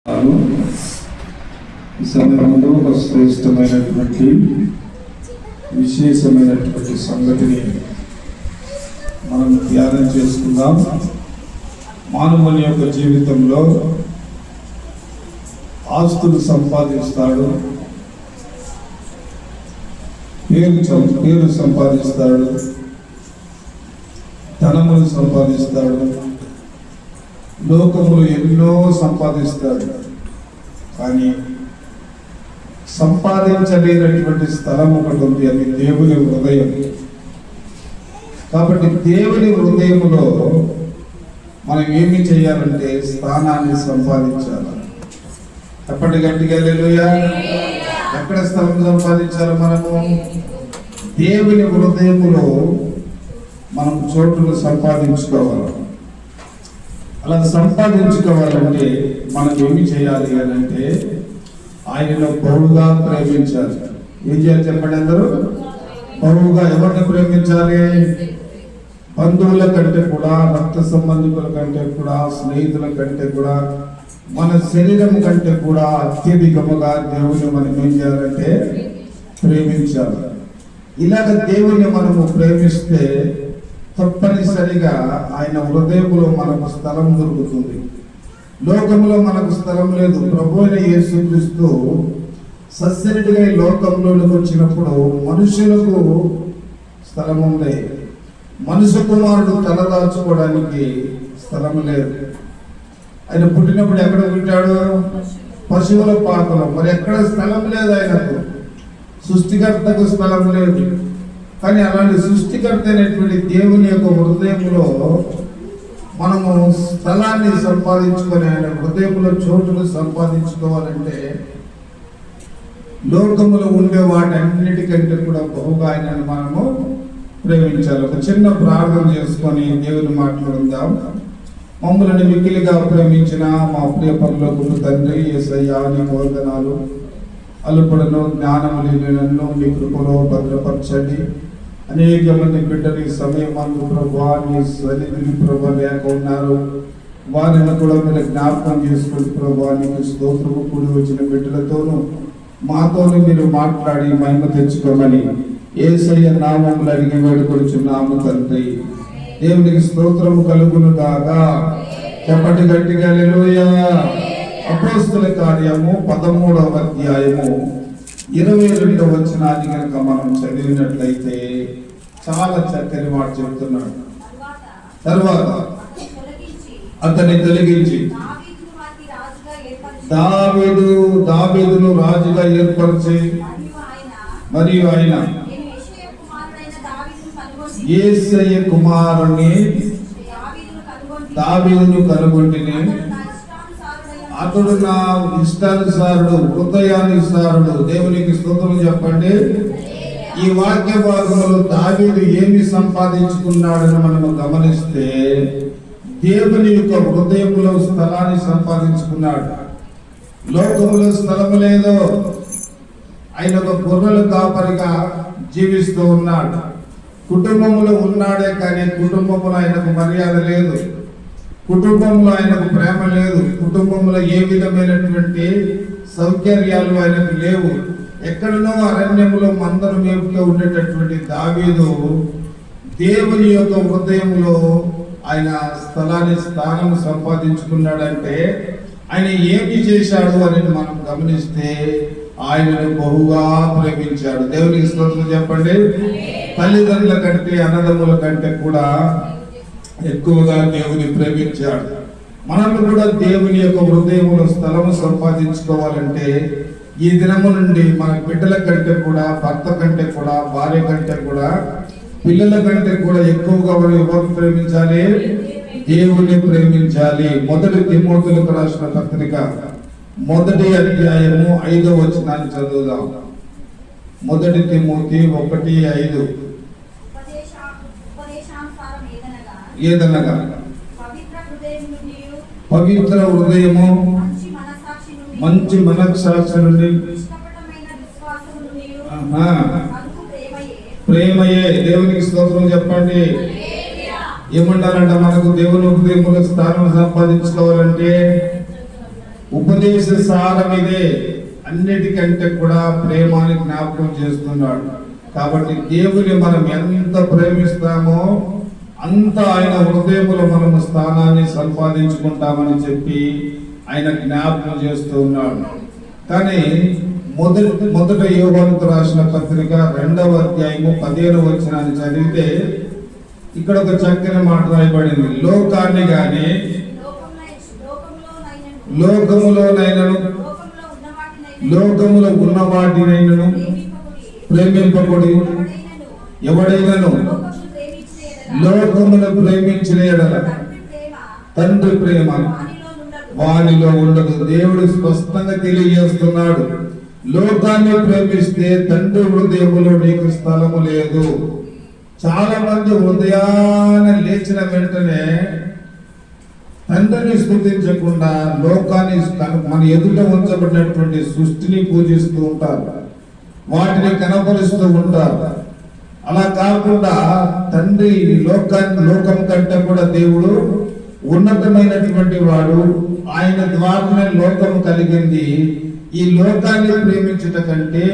ఈ సమయంలో ఒక శ్రేష్టమైనటువంటి విశేషమైనటువంటి సంగతిని మనం ధ్యానం చేసుకుందాం. మానవుని యొక్క జీవితంలో ఆస్తులు సంపాదిస్తాడు, పేరు సంపాదిస్తాడు, ధనములు సంపాదిస్తాడు, లోకములు ఎన్నో సంపాదిస్తాడు. కానీ సంపాదించలేనటువంటి స్థలం ఒకటి ఉంది, అది దేవుని హృదయం. కాబట్టి దేవుని హృదయంలో మనం ఏమి చేయాలంటే స్థానాన్ని సంపాదించాలి. ఎప్పటి గట్టిగా హల్లెలూయా. ఎక్కడ స్థలం సంపాదించాలి? మనము దేవుని హృదయములో మనం చోటును సంపాదించుకోవాలి. అలా సంపాదించుకోవాలంటే మనం ఏమి చేయాలి అని అంటే ఆయనను బహుగా ప్రేమించాలి. ఏం చేయాలి చెప్పండి అందరూ? బహుగా. ఎవరిని ప్రేమించాలి? బంధువుల కంటే కూడా, రక్త సంబంధికుల కంటే కూడా, స్నేహితుల కంటే కూడా, మన శరీరం కంటే కూడా అత్యధికముగా దేవుని మనం ఏం చేయాలంటే ప్రేమించాలి. ఇలాగ దేవుని మనము ప్రేమిస్తే తప్పనిసరిగా ఆయన హృదయంలో మనకు స్థలం దొరుకుతుంది. లోకంలో మనకు స్థలం లేదు. ప్రభు అయిన యేసుక్రీస్తు సస్యనుడిగా ఈ లోకంలోకి వచ్చినప్పుడు మనుషులకు స్థలం ఉంది. మనుష్య కుమారుడు తలదాచుకోవడానికి స్థలం లేదు. ఆయన పుట్టినప్పుడు ఎక్కడ పుట్టాడు? పశువుల పాకలో. మరి ఎక్కడ స్థలం లేదు ఆయనకు. సృష్టికర్తకు స్థలం లేదు. కానీ అలాంటి సృష్టికర్త అయినటువంటి దేవుని యొక్క హృదయంలో మనము స్థలాన్ని సంపాదించుకొని ఆయన హృదయంలో చోటును సంపాదించుకోవాలంటే లోకములో ఉండే వాటన్నిటికంటే కూడా బహుగా ఆయనను మనము ప్రేమించాలి. ఒక చిన్న ప్రార్థన చేసుకొని దేవుని మాట్లాడుదాం. మమ్మల్ని మిక్కిలిగా ప్రేమించిన మా ప్రియ పరలోకపు తండ్రి యేసయ్యా, నీకు వందనాలు. అల్పడను జ్ఞానము లేని నన్ను నీ కృపలో భద్రపరచండి. అనేక మంది బిడ్డలు ఈ సమయం అందు ప్రభా నీ సన్నిధిని ప్రభా లేక ఉన్నారు. వారిని కూడా మీరు జ్ఞాపకం చేసుకుని ప్రభా నీకు స్తోత్రము. కూడి వచ్చిన బిడ్డలతోనూ మాతోనూ మీరు మాట్లాడి మహిమ తెచ్చుకోమని యేసయ్య నామములో అడిగి వేడుకొనుచున్నాము తండ్రి. దేవునికి స్తోత్రము కలుగును గాక. చెప్పండి గట్టిగా హల్లెలూయా. అపోస్తలుల కార్యము 13వ అధ్యాయము 22వ వచనాన్ని కనుక మనం చదివినట్లయితే చాలా చక్కని మాట చెబుతున్నాడు. తర్వాత అతన్ని తొలగించి దావీదును రాజుగా ఏర్పరిచి మరియు ఆయన యేసయ్య కుమారుని దావీదును కనుగొంటిని. అతడు నా ఇష్టానుసారుడు, హృదయానుసారుడు. దేవునికి స్తోత్రం చెప్పండి. ఈ వాక్య భాగంలో దావీదు ఏమి సంపాదించుకున్నాడని మనము గమనిస్తే దేవుని యొక్క హృదయంలో స్థలాన్ని సంపాదించుకున్నాడు. లోకంలో స్థలం లేదు. ఆయన ఒక గొర్రెల కాపరిగా జీవిస్తూ ఉన్నాడు. కుటుంబంలో ఉన్నాడే కానీ కుటుంబంలో ఆయనకు మర్యాద లేదు. కుటుంబంలో ఆయనకు ప్రేమ లేదు. కుటుంబంలో ఏ విధమైనటువంటి సౌకర్యాలు ఆయనకు లేవు. ఎక్కడనో అరణ్యంలో మందను మేపుతూ ఉండేటటువంటి దావీదు దేవుని యొక్క హృదయంలో ఆయన స్థానం సంపాదించుకున్నాడంటే ఆయన ఏమి చేశాడు అని మనం గమనిస్తే ఆయనను బహుగా ప్రేమించాడు. దేవునికి స్తోత్రం చెప్పండి. తల్లిదండ్రుల కంటే, అన్నదమ్ముల కంటే కూడా ఎక్కువగా దేవుని ప్రేమించాడు. మనం కూడా దేవుని యొక్క హృదయంలో స్థలము సంపాదించుకోవాలంటే ఈ దినము నుండి మన బిడ్డల కంటే కూడా, భర్త కంటే కూడా, భార్య కంటే కూడా, పిల్లల కంటే కూడా ఎక్కువగా మనం ఎవరు ప్రేమించాలి? దేవుని ప్రేమించాలి. 1 తిమోతిలకు రాసిన పత్రిక 1వ అధ్యాయము 5వ వచనాన్ని చదువుదాం. 1 తిమోతి 1:5. ఏదనగా పవిత్ర హృదయము, మంచి మనస్సాక్షి నుండి, ప్రేమయే. దేవునికి స్తోత్రం చెప్పండి. ఏమంటారంట? మనకు దేవుని హృదయంలో స్థానం సంపాదించుకోవాలంటే ఉపదేశ సారం ఇదే. అన్నిటికంటే కూడా ప్రేమాన్ని జ్ఞాపకం చేస్తున్నాడు. కాబట్టి దేవుని మనం ఎంత ప్రేమిస్తామో అంత ఆయన హృదయంలో మనము స్థానాన్ని సంపాదించుకుంటామని చెప్పి ఆయన జ్ఞాపకం చేస్తూ ఉన్నాడు. కానీ మొదట యోహానుకు రాసిన పత్రిక 2వ అధ్యాయము 15వ వచనాన్ని చదివితే ఇక్కడ ఒక చక్కని మాట రాయబడింది. లోకాన్ని గాని లోకములోనైనను లోకములో ఉన్న వాటినైనను ప్రేమింపబడి ఎవడైనను లోకమును ప్రేమించిన ఎడల తండ్రి ప్రేమ వానిలో ఉండదు. దేవుడు స్పష్టంగా తెలియజేస్తున్నాడు, లోకాన్ని ప్రేమిస్తే తండ్రి హృదయములో నీకు స్థలము లేదు. చాలా మంది హృదయాన్ని లేచిన వెంటనే తండ్రిని స్తుతించకుండా లోకాన్ని మన ఎదుట ఉంచబడినటువంటి సృష్టిని పూజిస్తూ ఉంటారు, వాటిని కనపరుస్తూ ఉంటారు. అలా కాకుండా తండ్రి లోకం కంటే కూడా దేవుడు ఉన్నతమైనటువంటి వాడు. ఆయన ద్వారానే లోకం కలిగింది. ఈ లోకాన్ని ప్రేమించుట కంటే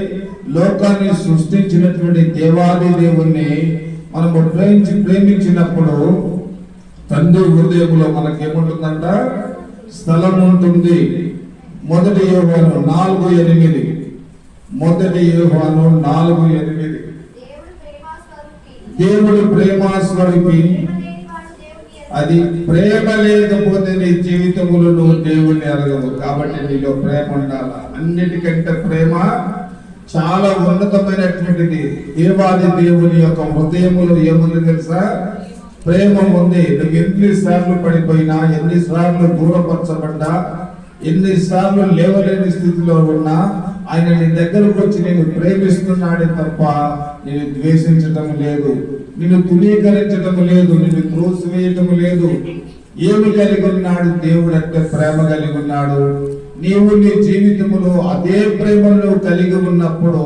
లోకాన్ని సృష్టించినటువంటి దేవాది దేవుణ్ణి మనము ప్రేమించినప్పుడు తండ్రి హృదయంలో మనకేముంటుందంట? స్థలం ఉంటుంది. మొదటి యోహాను 4:8. మొదటి యోహాను 4:8. దేవుడు ప్రేమాస్వరూపి. అది ప్రేమ లేకపోతే నీ జీవితంలో నువ్వు దేవుణ్ణి అడగవు. కాబట్టి నీలో ప్రేమ ఉండాలి. అన్నిటికంటే ప్రేమ చాలా ఉన్నతమైనటువంటిది. దేవాది దేవుని యొక్క హృదయములో ఏముంది తెలుసా? ప్రేమ ఉంది. నువ్వు ఎన్నిసార్లు పడిపోయినా, ఎన్నిసార్లు దూరపరచబడ్డా, ఎన్నిసార్లు లేవలేని స్థితిలో ఉన్నా ఆయన నీ దగ్గరకు వచ్చి నేను ప్రేమిస్తున్నాడే తప్ప నేను ద్వేషించటం లేదు, నిన్ను తునీకరించటం లేదు, నిన్ను త్రోసివేయటం లేదు. ఏమి కలిగి ఉన్నాడు దేవుడు అంటే? ప్రేమ కలిగి ఉన్నాడు. నీవు నీ జీవితంలో అదే ప్రేమను కలిగి ఉన్నప్పుడు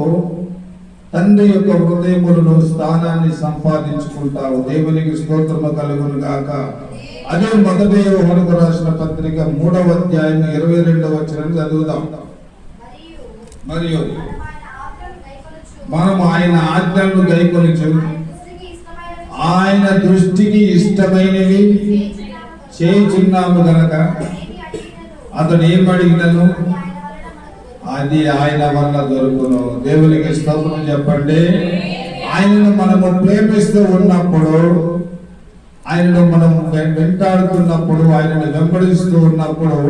తండ్రి యొక్క హృదయములను స్థానాన్ని సంపాదించుకుంటావు. దేవునికి స్తోత్రము కలుగును గాక. అదే మొదటి యోహానుకు రాసిన పత్రిక 3వ అధ్యాయం 22వ వచనం చదువుదాం. మరియు మనం ఆయన ఆజ్ఞలను గైకొనుచు ఆయన దృష్టికి ఇష్టమైనవి చేయుచున్నాము గనక అతడు ఏం అడిగినను అది ఆయన వల్ల దొరుకును. దేవునికి స్తోత్రం చెప్పండి. ఆయనను మనము ప్రేమిస్తూ ఉన్నప్పుడు, ఆయనను మనం వెంటాడుతున్నప్పుడు, ఆయనను వెంబడిస్తూ ఉన్నప్పుడు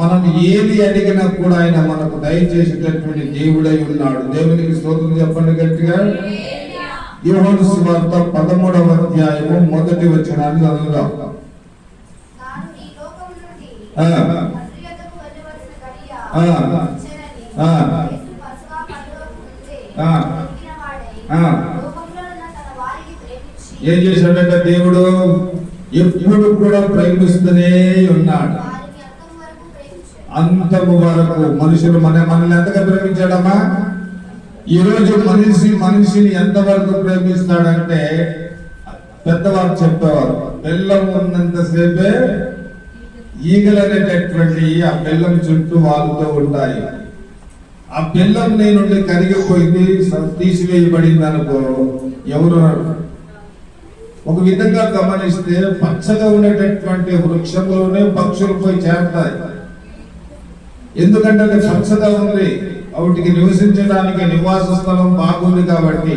మనం ఏది అడిగినా కూడా ఆయన మనకు దయచేసేటటువంటి దేవుడై ఉన్నాడు. దేవునికి స్తోత్రం చెప్పండి గట్టిగా. యోహాను సువార్త 13వ అధ్యాయము 1వ వచనాన్ని చదువుదాం. ఏం చేశాడంటే దేవుడు ఎప్పుడు కూడా ప్రేమిస్తూనే ఉన్నాడు. అంతము వరకు మనుషులు మనల్ని ఎంతగా ప్రేమించాడమ్మా? ఈరోజు మనిషిని ఎంతవరకు ప్రేమిస్తాడంటే పెద్దవారు చెప్పేవారు, బెల్లం ఉన్నంతసేపే ఈగలు అనేటటువంటి ఆ బెల్లం చుట్టూ వాలుతూ ఉంటాయి. ఆ బెల్లం నుండి కరిగిపోయింది, తీసివేయబడింది అనుకో, ఎవరు ఒక విధంగా గమనిస్తే పచ్చగా ఉండేటటువంటి వృక్షంలోనే పక్షులు పోయి చేరతాయి. ఎందుకంటే అది పచ్చగా ఉంది, వాటికి నివసించడానికి నివాస స్థలం బాగుంది. కాబట్టి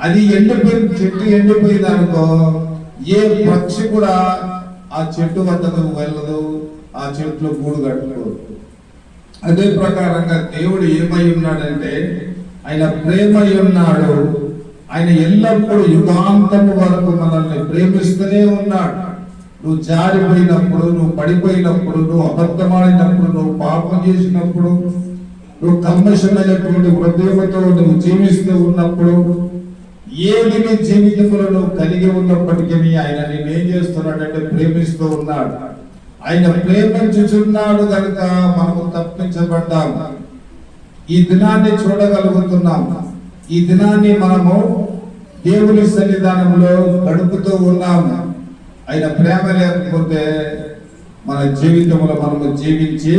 అది ఎండిపోయింది, చెట్టు ఎండిపోయింది అనుకో, ఏ పక్షి కూడా ఆ చెట్టు వద్దకు వెళ్ళదు, ఆ చెట్లు గూడు కట్టుకోదు. అదే ప్రకారంగా దేవుడు ఏమై ఉన్నాడంటే ఆయన ప్రేమై ఉన్నాడు. ఆయన ఎల్లప్పుడూ యుగాంతము వరకు మనల్ని ప్రేమిస్తూనే ఉన్నాడు. నువ్వు జారిపోయినప్పుడు, నువ్వు పడిపోయినప్పుడు, నువ్వు అబద్ధమాడినప్పుడు, నువ్వు పాపం చేసినప్పుడు, నువ్వు కల్మషమైనటువంటి హృదయంతో నువ్వు జీవిస్తూ ఉన్నప్పుడు, ఏది నీ జీవితంలో నువ్వు కలిగి ఉన్నప్పటికీ ఆయన నేనేం చేస్తున్నాడంటే ప్రేమిస్తూ ఉన్నాడు. ఆయన ప్రేమించుచున్నాడు కనుక మనము తప్పించబడ్డాము. ఈ దినాన్ని చూడగలుగుతున్నాం. ఈ దినాన్ని మనము దేవుని సన్నిధానంలో గడుపుతూ ఉన్నాము. ఆయన ప్రేమ లేకపోతే మన జీవితంలో మనము జీవించి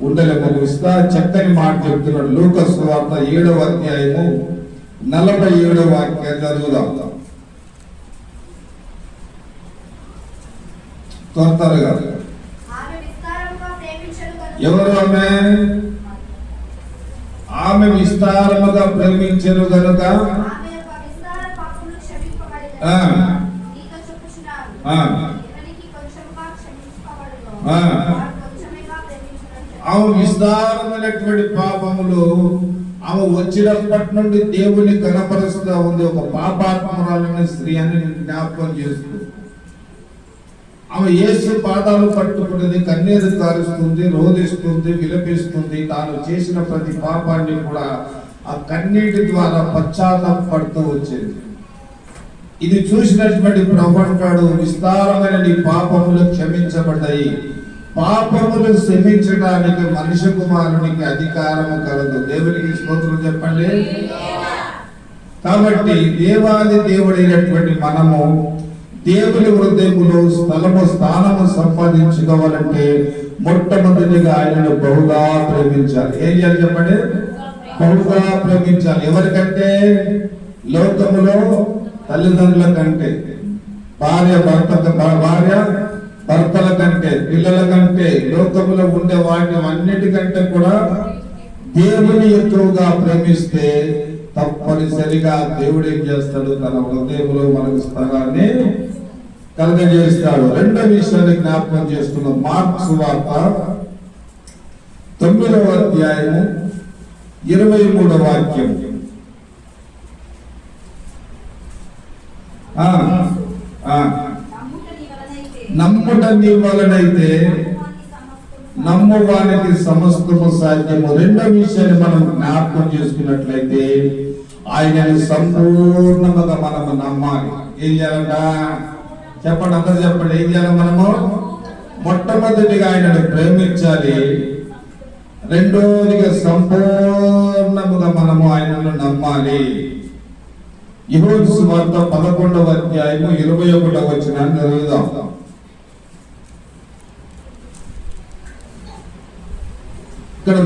ఉండలేము. చక్కని మాట చెప్తున్నాడు. లూకా సువార్త 7వ అధ్యాయము 47వ వాక్యం చదువుదాం త్వరగా. ఎవరు ఆమె? ఆమె విస్తారముగా ప్రేమించెను గనుక ఆమె విస్తారమైనటువంటి పాపములు ఆమె వచ్చినప్పటి నుండి దేవుని కనపరుస్తూ ఉంది. ఒక పాపాత్మరాలైన స్త్రీ అని జ్ఞాపకం చేస్తూ ఆమె యేసు పాదాలు పట్టుకున్నది, కన్నీరు కారుస్తుంది, రోధిస్తుంది, విలపిస్తుంది. తాను చేసిన ప్రతి పాపాన్ని కూడా ఆ కన్నీటి ద్వారా పశ్చాత్తాపడుతూ వచ్చింది. ఇది చూసినటువంటి ప్రభు అంటాడు, విస్తారమైన నీ పాపములు క్షమించబడ్డాయి. పాపములు క్షమించడానికి మనిషి కుమారునికి అధికారము కలదు. దేవునికి స్తోత్రం చెప్పండి. కాబట్టి దేవాది దేవుడైనటువంటి మనము దేవుని హృదయములో స్థానము సంపాదించుకోవాలంటే మొట్టమొదటిగా ఆయనను బహుగా ప్రేమించాలి. ఏం చేయాలి చెప్పండి? బహుగా ప్రేమించాలి. ఎవరికంటే? లోకములో తల్లిదండ్రుల కంటే, భార్య భర్తల కంటే, పిల్లల కంటే, లోకములో ఉండే వాటి అన్నిటికంటే కూడా దేవుని ఎక్కువగా ప్రేమిస్తే తప్పనిసరిగా దేవుడు ఏం చేస్తాడు? తన హృదయంలో మనకు స్థానాన్ని కలగజేస్తాడు. రెండవ విషయాన్ని జ్ఞాపకం చేస్తున్నాం. మార్కు సువార్త 9వ అధ్యాయము 23వ వాక్యం. నమ్ముట నీ వలనైతే నమ్మువానికి సమస్తము సాధ్యము. రెండవ విషయాన్ని మనం జ్ఞాపకం చేసుకున్నట్లయితే ఆయనని సంపూర్ణంగా మనము నమ్మాలి. ఏం చేయాలంట చెప్పండి, అందరూ చెప్పండి. ఏం చేయాలి? మనము మొట్టమొదటిగా ఆయనను ప్రేమించాలి. రెండోదిగా సంపూర్ణముగా మనము ఆయనను నమ్మాలి. యోహాను సువార్త 11వ అధ్యాయము 21వ వచనాన్ని చదువుదాం. ఇక్కడ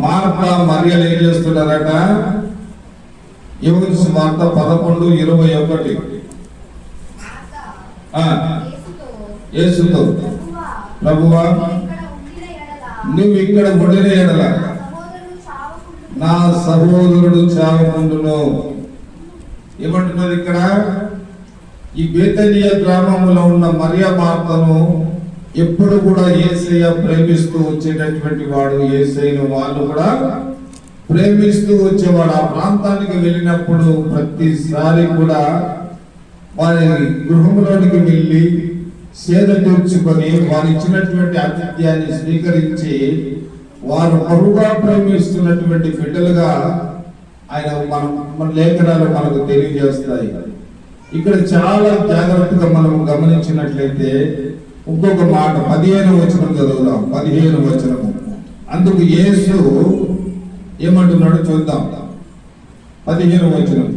మార్త మరియలు ఏం చేస్తున్నారట? యోహాను సువార్త 11:21. యేసుతో, ప్రభువా నువ్వు ఇక్కడ ఉండిన ఎడల నా సహోదరుడు చావకుండును. ఏమంటున్నది ఇక్కడ? ఈ బేతనియ గ్రామంలో ఉన్న మరియా మార్తను ఎప్పుడు కూడా యేసయ్య ప్రేమిస్తూ వచ్చేటటువంటి వాడు. యేసయ్యను వాళ్ళు కూడా ప్రేమిస్తూ వచ్చేవాడు. ఆ ప్రాంతానికి వెళ్ళినప్పుడు ప్రతిసారి కూడా వారి గృహంలోనికి వెళ్ళి సేద తీర్చుకొని వారు ఇచ్చినటువంటి ఆతిథ్యాన్ని స్వీకరించి వారు బహుగా ప్రేమిస్తున్నటువంటి బిడ్డలుగా ఆయన మన లేఖనాలు మనకు తెలియజేస్తాయి. ఇక్కడ చాలా జాగ్రత్తగా మనం గమనించినట్లయితే ఇంకొక మాట 15వ వచనం చదువుదాం. 15వ వచనము. అందుకు యేసు ఏమంటున్నాడు చూద్దాం. 15వ వచనం.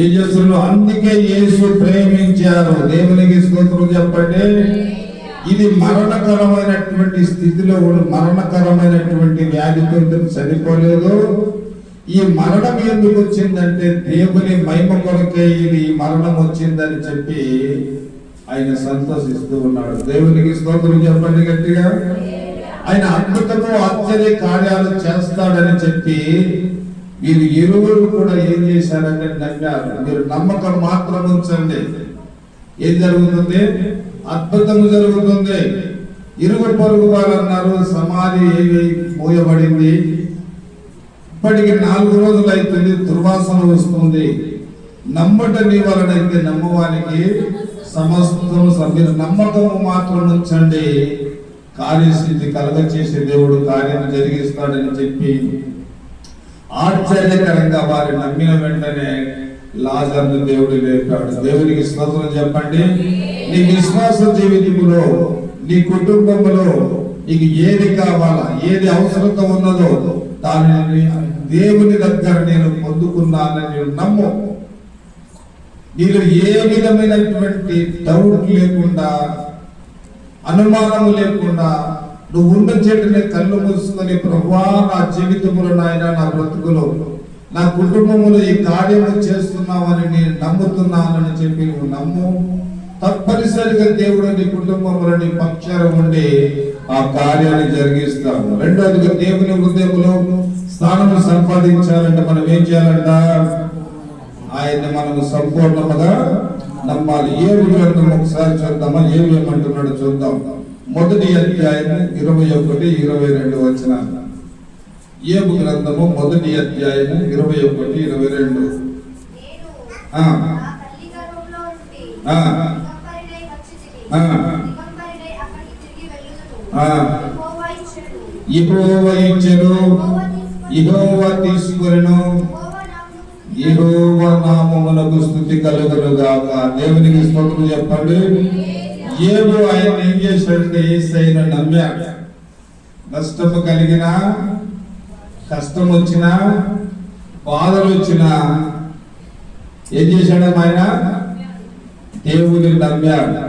ఏం చేస్తున్నాడు? అందుకే యేసు ప్రేమించారు. దేవునికి స్తోత్రం చెప్పండి. ఇది మరణకరమైనటువంటి స్థితిలో మరణకరమైనటువంటి వ్యాధితో చనిపోలేదు. ఈ మరణం ఎందుకు వచ్చిందంటే దేవుని మహిమ కొరకే ఇది మరణం వచ్చిందని చెప్పి ఆయన సంతోషిస్తూ ఉన్నాడు. దేవునికి స్తోత్రం చెప్పండి గట్టిగా. ఆయన అద్భుతము ఆశ్చర్య కార్యాలు చేస్తాడని చెప్పి వీరు ఇరువురు కూడా ఏం చేశారంటే నమ్మారు. మీరు నమ్మకం మాత్రం ఉంచండి. ఏం జరుగుతుంది? అద్భుతము జరుగుతుంది. ఇరుగు పొరుగు వారు అన్నారు సమాధి మూయబడింది, ఇప్పటికి 4 రోజులు అవుతుంది, దుర్వాసన వస్తుంది. నమ్మట నీ వలనైతే నమ్మవానికి సమస్తము సభ్యులు. నమ్మకము మాత్రం ఉంచండి, కార్యసిద్ధి కలగ చేసే దేవుడు కార్యం జరిగిస్తాడని చెప్పి ఆశ్చర్యకరంగా వారు నమ్మిన వెంటనే లాజరును దేవుడు లేపాడు. దేవునికి స్తోత్రం చెప్పండి. నీ విశ్వాస జీవితంలో, నీ కుటుంబంలో నీకు ఏది కావాలా, ఏది అవసరత ఉన్నదో దానిని దేవుని దగ్గర నేను పొందుకున్నానని నమ్ము. నీలో ఏ విధమైనటువంటి డౌట్ లేకుండా, అనుమానము లేకుండా నువ్వు ఉన్న చెట్టుని కళ్ళు మూసుకొని, ప్రభువా నా జీవితంలో నాయన, నా బ్రతుకులో, నా కుటుంబంలో ఈ కార్యము చేస్తున్నావని నేను నమ్ముతున్నానని చెప్పి నువ్వు నమ్ము. తప్పనిసరిగా దేవుడు నీ కుటుంబంలో నీ పక్షాన ఉండి ఆ కార్యాన్ని జరిగిస్తాడు. రెండోదిగా దేవుని హృదయంలో స్థానము సంపాదించాలంటే మనం ఏం చేయాలంట? ఆయన్ని మనము సంపూర్ణముగా నమ్మాలి. ఏవి గ్రంథం ఒకసారి చూద్దామా? ఏమి ఏమంటున్నాడు చూద్దాం. 1వ అధ్యాయం 21, 22 వచనాలు. ఏబు గ్రంథము 1వ అధ్యాయం 21, 22. యెహోవా ఇచ్చెను, యెహోవా తీసుకొనెను, యెహోవా నామమునకు స్తుతి కలుగును గాక. దేవునికి స్తోత్రం చెప్పండి. ఏబు ఆయన ఏం చేశాడంటే యేసయ్యను నమ్మాడు. నష్టము కలిగినా, కష్టం వచ్చినా, బాధలు వచ్చినా ఏం చేశాడు ఆయన? దేవుని నమ్మాడు.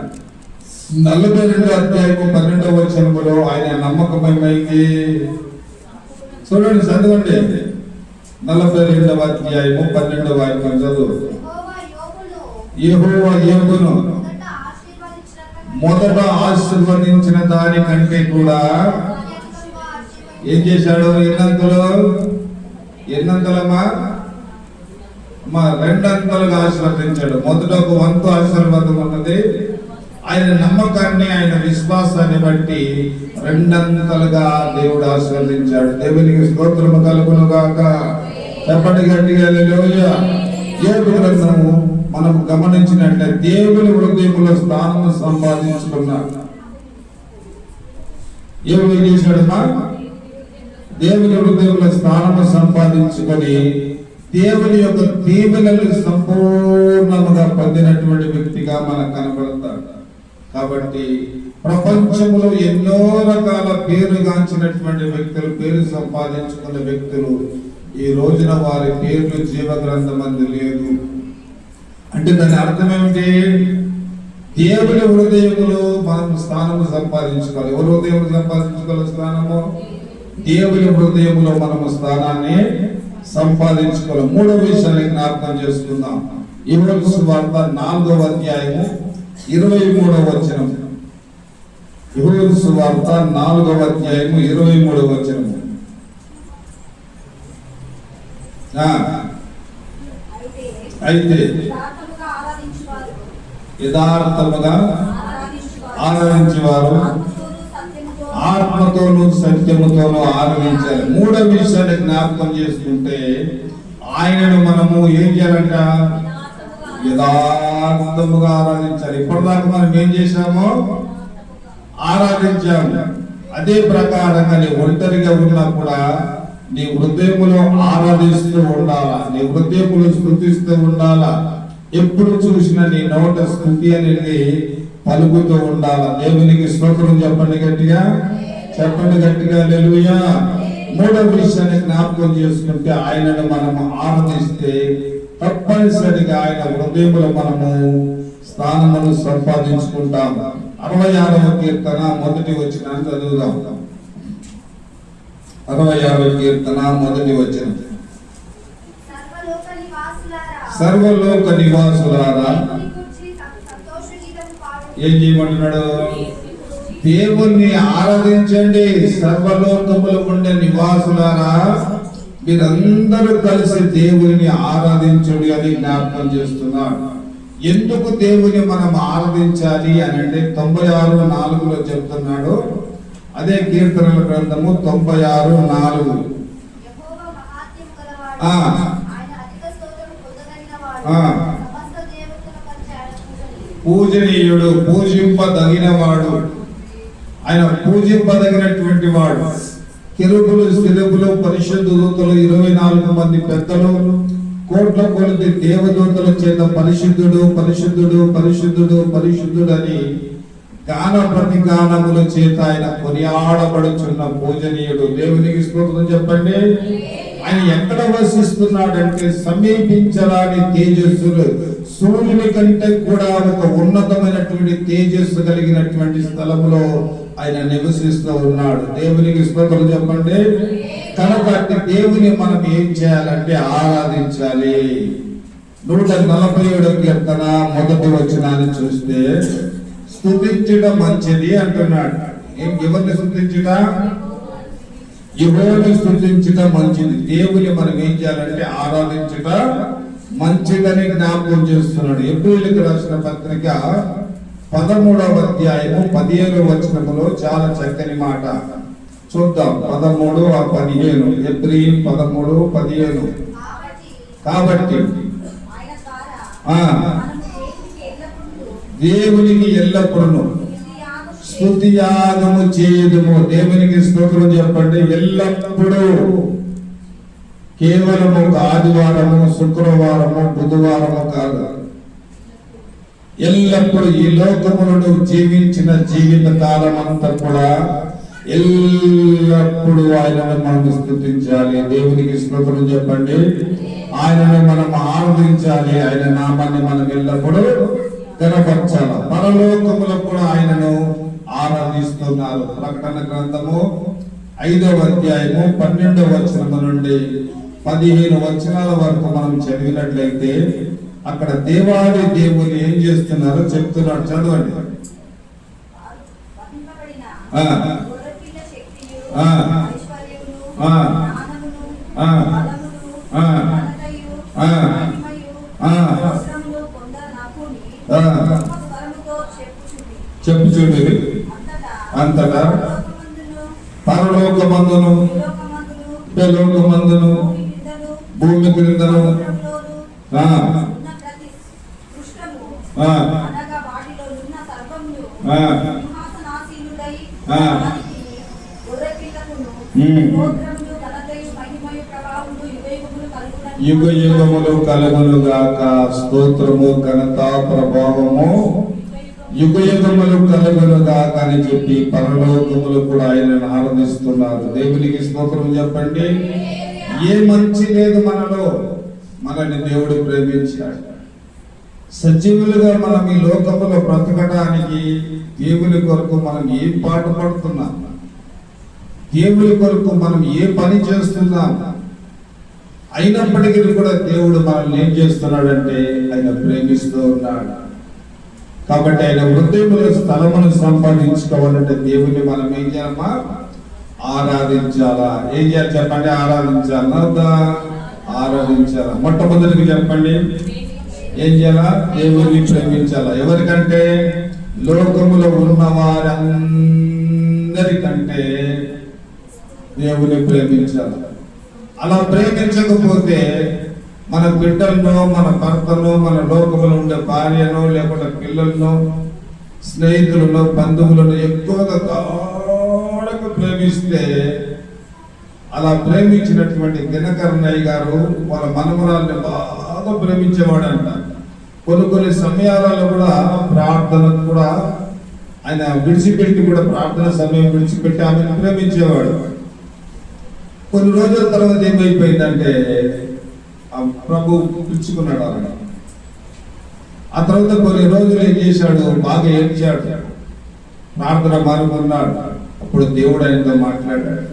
42వ అధ్యాయం 12వ వచనములో ఆయన నమ్మకమైంది. చూడండి, చదవండి. 42వ అధ్యాయం 12వ వచనం చదువు. యెహోవా యోబును మొదట ఆశీర్వదించిన దానికంటే కూడా ఏం చేశాడు? ఎన్నంతలమ్మా? రెండంతలుగా ఆశీర్వదించాడు. మొదట ఒక వంతు ఆశీర్వాదం ఉన్నది. ఆయన నమ్మకాన్ని, ఆయన విశ్వాసాన్ని బట్టి రెండంతలుగా దేవుడు ఆశీర్వదించాడు. దేవునికి స్తోత్రము కలుగును గాక. చెప్పండి గట్టిగా హల్లెలూయా. యోబు గ్రంథము మనం గమనించినట్లే దేవుని హృదయంలో స్థానము సంపాదించుకున్నాడు. ఏమి చేశాడమ్మా? దేవుని హృదయంలో స్థానము సంపాదించుకొని దేవుని యొక్క దీవెనలు సంపూర్ణముగా పొందినటువంటి వ్యక్తిగా మనకు కనబడతాడు. కాబట్టి ప్రపంచంలో ఎన్నో రకాల పేరుగాంచినటువంటి వ్యక్తులు, పేరు సంపాదించుకున్న వ్యక్తులు, ఈ రోజున వారి పేర్లు జీవ గ్రంథమందు లేదు. అంటే దాని అర్థం ఏమిటి? దేవుని హృదయములో మనం స్థానము సంపాదించుకోవాలి. ఎవరి హృదయం సంపాదించుకోవాలి స్థానము? దేవుని హృదయంలో మనము స్థానాన్ని సంపాదించుకోవాలి. 3వ విషయాన్ని జ్ఞాపకం చేసుకుందాం. యోహాను సువార్త 4వ అధ్యాయం 23వ వచనం. యోహాను సువార్త 4వ అధ్యాయం 23వ వచనం. అయితే యథార్థముగా ఆరాధించేవారు ఆత్మతోనూ సత్యముతోనూ ఆరాధించాలి. 3వ విషయాన్ని జ్ఞాపకం చేసుకుంటే ఆయనను మనము ఏం చేయాలంట? యథార్థముగా ఆరాధించాలి. ఇప్పటిదాకా మనం ఏం చేశామో ఆరాధించాము. అదే ప్రకారంగా నీ ఒంటరిగా ఉన్నా కూడా నీ హృదయములో ఆరాధిస్తూ ఉండాలా, నీ హృదయములో స్తుతిస్తూ ఉండాలా. ఎప్పుడు చూసినా నీ నోట స్తుతి అనేది పలుకుతూ ఉండాలా. దేవునికి స్తోత్రం చెప్పండి గట్టిగా, చెప్పండి గట్టిగా హల్లెలూయా. 3వ విషయాన్ని జ్ఞాపకం చేసుకుంటే ఆయనను మనము ఆరాధిస్తే తప్పనిసరిగా ఆయన హృదయంలో మనము స్థానమును సంపాదించుకుంటాం. 66వ కీర్తన 1వ వచనాన్ని చదువుదాం. 66వ కీర్తన 1వ వచనం. సర్వలోక నివాసులారా ఏం చేయమంటున్నాడు? దేవుణ్ణి ఆరాధించండి. సర్వలోకములో ఉండే నివాసులారా మీరందరూ కలిసి దేవుని ఆరాధించండి అని జ్ఞాపకం చేస్తున్నాడు. ఎందుకు దేవుని మనం ఆరాధించాలి అని అంటే 96:4 చెప్తున్నాడు. అదే కీర్తనల గ్రంథము 96:4. పూజనీయుడు, పూజింపదగినవాడు, ఆయన పూజింపదగినటువంటి వాడు. కెరూబులు, కెరూబులు, పరిశుద్ధ దూతలు, 24 మంది పెద్దలు, కోట్ల కొలది దేవదూతల చేత పరిశుద్ధుడు పరిశుద్ధుడు పరిశుద్ధుడు పరిశుద్ధుడు అని గాన ప్రతిగానముల చేత ఆయన కొనియాడబడుచున్న పూజనీయుడు. దేవునికి స్తోత్రం చెప్పండి. ఆయన ఎక్కడ వసిస్తున్నాడంటే సమీపించరాని తేజస్సులు, సూర్యుని కంటే కూడా ఒక ఉన్నతమైనటువంటి తేజస్సు కలిగినటువంటి స్థలంలో ఆయన నివసిస్తూ ఉన్నాడు. దేవునికి స్తోత్రం చెప్పండి. కాబట్టి దేవుని మనం ఏం చేయాలంటే ఆరాధించాలి. 147 కీర్తన 1వ వచనాన్ని చూస్తే స్తుతించడం మంచిది అంటున్నాడు. ఎవరిని స్తుతించుట? యెహోవాను స్తుతించడం మంచిది. దేవుని మనం ఏం చేయాలంటే ఆరాధించుట మంచిదని జ్ఞాపకం చేస్తున్నాడు. ఎబ్రీయులకు రాసిన పత్రిక 13వ అధ్యాయము 17వ వచనములో చాలా చక్కని మాట చూద్దాం. 13-15 ఎబ్రీయులు 13-15. కాబట్టి దేవునికి ఎల్లప్పుడూ స్తుతియాగము చేయుదుము. దేవునికి స్తోత్రం చెప్పండి. ఎల్లప్పుడూ, కేవలం ఒక ఆదివారము, శుక్రవారము, బుధవారము కాదు, ఎల్లప్పుడు ఈ లోకములను జీవించిన జీవిత కాలం అంతా కూడా ఎల్లప్పుడు ఆయనను మనం స్తుతించాలి. దేవునికి స్తోత్రం చెప్పండి. ఆయనను మనం ఆరాధించాలి. ఆయన నామాన్ని మనం ఎల్లప్పుడూ కనపరచాలి. పరలోకములో కూడా ఆయనను ఆరాధిస్తున్నారు. ప్రకటన గ్రంథము 5వ అధ్యాయము 12వ వచనము నుండి 15 వచనాల వరకు మనం చదివినట్లయితే అక్కడ దేవాది దేవుని ఏం చేస్తున్నారో చెప్తున్నాడు. చదవండి. చెప్పు చూడు. అంతటా పరలోకమందును లోకమందును భూమి క్రిందను యుగ యుగములు కలుగును గాక. స్తోత్రము, ఘనత, ప్రభావము యుగ యుగములు కలుగును గాక అని చెప్పి పరలోకములు కూడా ఆయనను ఆరాధిస్తున్నారు. దేవునికి స్తోత్రం చెప్పండి. ఏ మంచి లేదు మనలో. మనల్ని దేవుడు ప్రేమించాడు. సజీవులుగా మనం ఈ లోకములో బ్రతకడానికి దేవుని కొరకు మనం ఏ పాట పడుతున్నాం, దేవుని కొరకు మనం ఏ పని చేస్తున్నాం, అయినప్పటికీ కూడా దేవుడు మనల్ని ఏం చేస్తున్నాడంటే ఆయన ప్రేమిస్తూ ఉన్నాడు. కాబట్టి ఆయన హృదయంలో స్థలమును సంపాదించుకోవాలంటే దేవుని మనం ఏం చేయాలమ్మా? ఆరాధించాలా. ఏం చేయాలి చెప్పండి? ఆరాధించాలా. ఆరాధించాలా. మొట్టమొదటికి చెప్పండి ఏం చేయాలా? దేవుని ప్రేమించాలా. ఎవరికంటే? లోకములో ఉన్న వారందరికంటే దేవుని ప్రేమించాలి. అలా ప్రేమించకపోతే మన బిడ్డలను, మన భర్తను, మన లోకములో ఉండే భార్యను, లేకుంటే పిల్లలను, స్నేహితులను, బంధువులను ఎక్కువగా గాఢంగా ప్రేమిస్తే, అలా ప్రేమించినటువంటి దినకరణయ్య గారు వాళ్ళ మనమరాల్ని బాగా ప్రేమించేవాడంట. కొన్ని సమయాలలో కూడా ప్రార్థనకు కూడా ఆయన విడిచిపెట్టి కూడా ప్రార్థన సమయం విడిచిపెట్టి ఆమెను ప్రేమించేవాడు. కొన్ని రోజుల తర్వాత ఏమైపోయిందంటే ప్రభు పిలుచుకున్నాడు ఆయన. ఆ తర్వాత కొన్ని రోజులు ఏం చేశాడు? బాగా ఏడ్చాడు, ప్రార్థన మారుకున్నాడు. అప్పుడు దేవుడు ఆయనతో మాట్లాడాడు.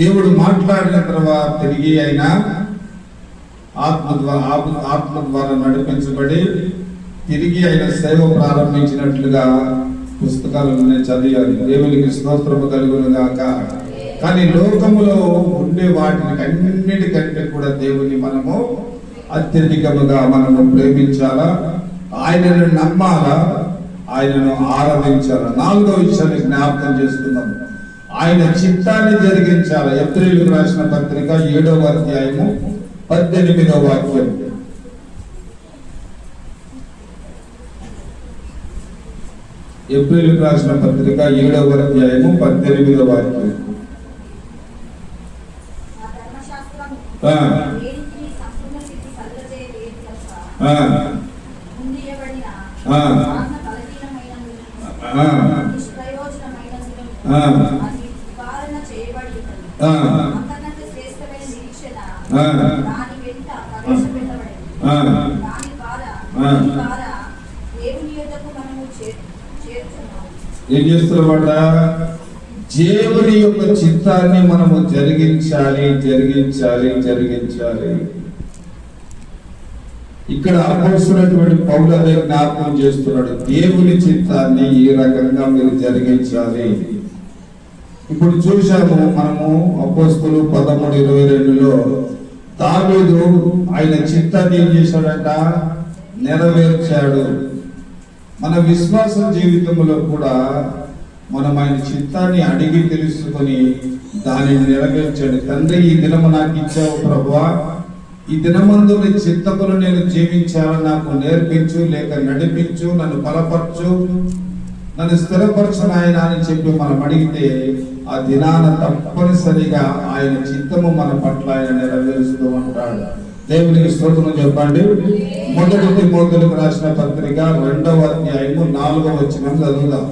దేవుడు మాట్లాడిన తర్వాత తిరిగి ఆయన ఆత్మ ద్వారా నడిపించబడి తిరిగి ఆయన సేవ ప్రారంభించినట్లుగా పుస్తకాలను నేను చదివాను. దేవునికి స్తోత్రము కలుగును గాక. కానీ లోకములో ఉండే వాటిని అన్నిటికంటే కూడా దేవుని మనము అత్యధికముగా మనము ప్రేమించాలా, ఆయనను నమ్మాలా, ఆయనను ఆరాధించాలా. 4వ విషయాన్ని జ్ఞాపకం చేసుకుందాం. ఆయన చిత్తాన్ని జరిగించాలి. ఎబ్రీయులకు రాసిన పత్రిక 7వ అధ్యాయము 18వ వాక్యం. ఎబ్రీయులకు రాసిన పత్రిక 7వ అధ్యాయము 18వ వాక్యం. దాని వెంట ప్రవేశపెట్టబడింది. దాని ద్వారా దేవుని యొద్దకు మనము చేరుచున్నాము. ఏం చేస్తున్నమాట? దేవుని యొక్క చిత్తాన్ని మనము జరిగించాలి. ఇక్కడ అపోస్తులైనటువంటి పౌలు అదే జ్ఞాపకం చేస్తున్నాడు. దేవుని చిత్తాన్ని ఈ రకంగా మీరు జరిగించాలి. ఇప్పుడు చూశాము మనము అపోస్తులు 13:22లో దావీదు ఆయన చిత్తాన్ని ఏం చేశాడంట? నెరవేర్చాడు. మన విశ్వాస జీవితంలో కూడా మనం ఆయన చిత్తాన్ని అడిగి తెలుసుకొని దానిని నెరవేర్చాడు. తండ్రి, ఈ దినము నాకు ఇచ్చావు ప్రభువా, ఈ దినమందు నీ చిత్తమును నేను జీవించాలని నాకు నేర్పించు, లేక నడిపించు, నన్ను బలపరచు, నన్ను స్థిరపరచు నాయన అని చెప్పి మనం అడిగితే ఆ దినాన తప్పనిసరిగా ఆయన చిత్తము మన పట్ల ఆయన నెరవేరుస్తూ ఉంటాడు. దేవునికి స్తోత్రం చెప్పండి. మొదటి తిమోతికి రాసిన పత్రిక 2వ అధ్యాయము 4వ వచనం చదువుదాం.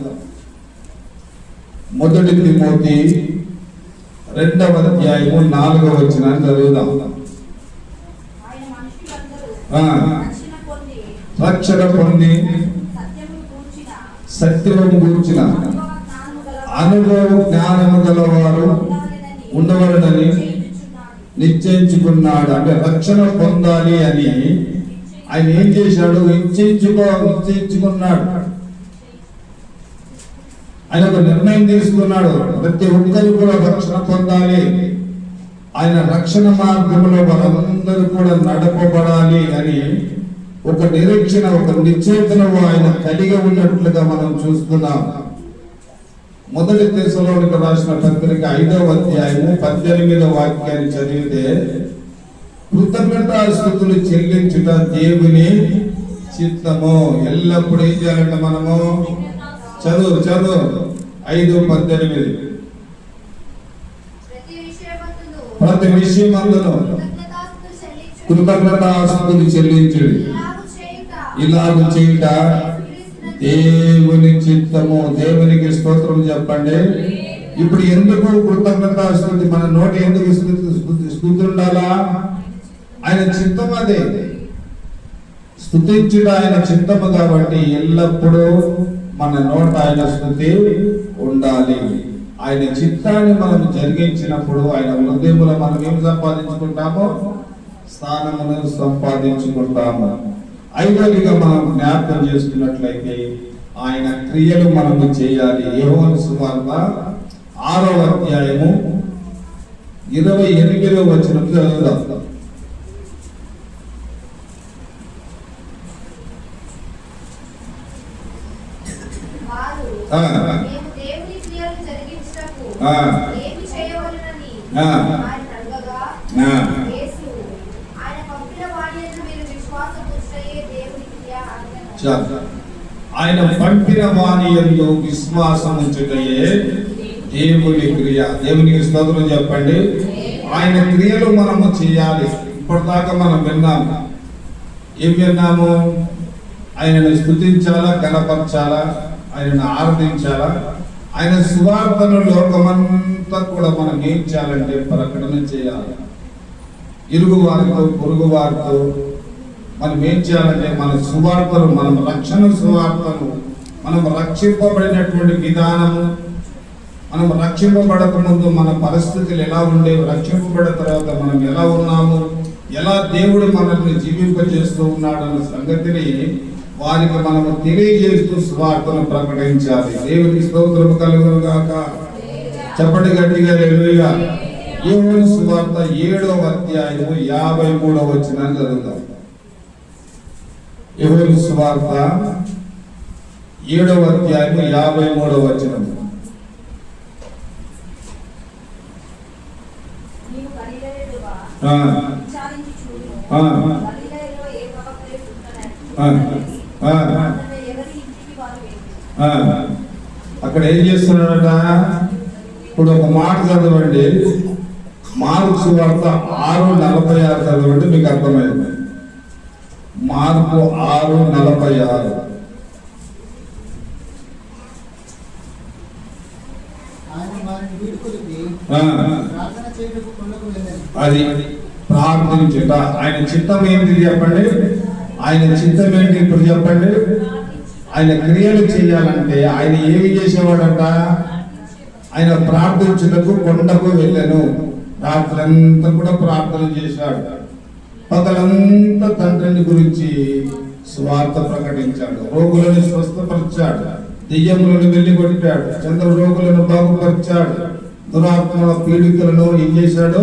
మొదటి తిమోతి 2వ అధ్యాయము 4వ వచనాన్ని చదువుదాం. రక్షణ పొంది సత్యము గూర్చిన అనుభవ జ్ఞానము గలవారు ఉండవలనని నిశ్చయించుకున్నాడు. అంటే రక్షణ పొందాలి అని ఆయన ఏం చేశాడు? నిశ్చయించుకున్నాడు. ఆయన ఒక నిర్ణయం తీసుకున్నాడు. ప్రతి ఒక్కరు కూడా రక్షణ పొందాలి, ఆయన రక్షణ మార్గంలో వారందరూ కూడా నడపబడాలి అని ఒక నిరీక్షణ, ఒక నిశ్చయితను ఆయన కలిగి ఉన్నట్లుగా మనం చూస్తున్నాం. మొదటి తెస్సలోనికీయులకు రాసిన పత్రిక 5వ అధ్యాయము 18వ వాక్యాన్ని చదివితే, కృతజ్ఞతాస్తుతులు చెల్లించుట దేవుని చిత్తము. ఎల్లప్పుడూ ఏం చేయాలంటే మనము చదువు 5:18 ప్రతి విషయమందును కృతజ్ఞతాస్తుతులు చెల్లించుడి, ఇలాగ చేయుట దేవుని చిత్తము. దేవునికి స్తోత్రం చెప్పండి. ఇప్పుడు ఎందుకు కృతజ్ఞతాస్తుతి? మన నోటి ఎందుకు స్తుతి ఉండాలా? ఆయన చిత్తం అదే, స్తుతించుట ఆయన చిత్తము. కాబట్టి ఎల్లప్పుడూ మన నోట ఆయన స్తుతి ఉండాలి. ఆయన చిత్తాన్ని మనం జరిగించినప్పుడు ఆయన హృదయములో మనం ఏం సంపాదించుకుంటామో? స్థానమును సంపాదించుకుంటాము. ఐదవదిగా మనం జ్ఞాపకం చేసుకున్నట్లయితే ఆయన క్రియలు మనము చేయాలి. యోహాను సువార్త 6వ అధ్యాయము 28వ వచనం చదువుదాం. ఆయన పంపిన వాని యందు విశ్వాసం ఉంచుటయే దేవుని క్రియ. దేవునికి స్తోత్రం చెప్పండి. ఆయన క్రియలు మనము చేయాలి. ఇప్పటిదాకా మనం విన్నాము. ఏం విన్నాము? ఆయనను స్తుతించాలా, గణపరచాలా, ఆయనను ఆరాధించాలా, ఆయన సువార్తను లోకమంతా కూడా మనం ఏం చేయాలంటే ప్రకటన చేయాలి. ఇరుగు వారితో, పొరుగు వారితో మనం ఏం చేయాలంటే మన సువార్తను, మనం రక్షణ సువార్తను, మనం రక్షింపబడినటువంటి విధానము, మనం రక్షింపబడక ముందు మన పరిస్థితులు ఎలా ఉండేవి, రక్షింపబడిన తర్వాత మనం ఎలా ఉన్నాము, ఎలా దేవుడు మనల్ని జీవింపజేస్తూ ఉన్నాడన్న సంగతిని వారికి మనము తెలియజేస్తూ సువార్తను ప్రకటించాలి. దేవునికి స్తోత్రము కలుగును గాక. చెప్పండి గట్టిగా హల్లెలూయా. యోహాను సువార్త 7వ అధ్యాయము 53వ వచనాన్ని చదువుతాం. యోహాను సువార్త 7వ అధ్యాయము 53వ వచనం. అక్కడ ఏం చేస్తున్నాడట? ఇప్పుడు ఒక మాట చదవండి. మార్కు సువార్త 6:46 చదవండి, మీకు అర్థమైంది. మార్కు 6:46. అది ప్రార్థించుట. ఆయన చిత్తం ఏంటి చెప్పండి? ఆయన చిత్తం ఏంటి ఇప్పుడు చెప్పండి? ఆయన క్రియలు చేయాలంటే ఆయన ఏమి చేసేవాడంట? ఆయన ప్రార్థించుటకు కొండకు వెళ్ళాను. రాత్రంతా కూడా ప్రార్థన చేశాడు. పగలంతా తండ్రిని గురించి సువార్త ప్రకటించాడు. రోగులను స్వస్థపరిచాడు, దెయ్యములను వెళ్ళిగొట్టాడు, చంద్ర రోగులను బాగుపరిచాడు, దురాత్మల పీడితులను ఏం చేశాడు?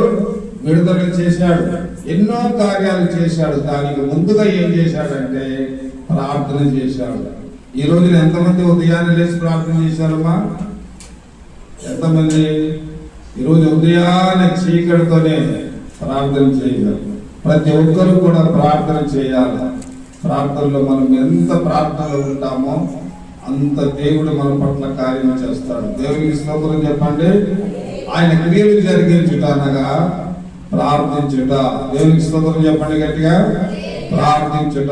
విడుదల చేశాడు. ఎన్నో కార్యాలు చేశాడు. దానికి ముందుగా ఏం చేశాడంటే ప్రార్థన చేశాడు. ఈ రోజున ఎంతమంది ఉదయాన్నే లేచి ప్రార్థన చేశారమ్మా? ఎంతమంది? ఈరోజు ఉదయాన్నే చీకటితోనే ప్రార్థన చేయాలి. ప్రతి ఒక్కరు కూడా ప్రార్థన చేయాలి. ప్రార్థనలో మనం ఎంత ప్రార్థనలో ఉంటామో అంత దేవుడు మన పట్ల కార్యం చేస్తాడు. దేవునికి స్తోత్రం చెప్పండి. ఆయన క్రియలు జరిగించుట అనగా ప్రార్థించుట. దేవునికి స్తోత్రం చెప్పండి గట్టిగా. ప్రార్థించుట.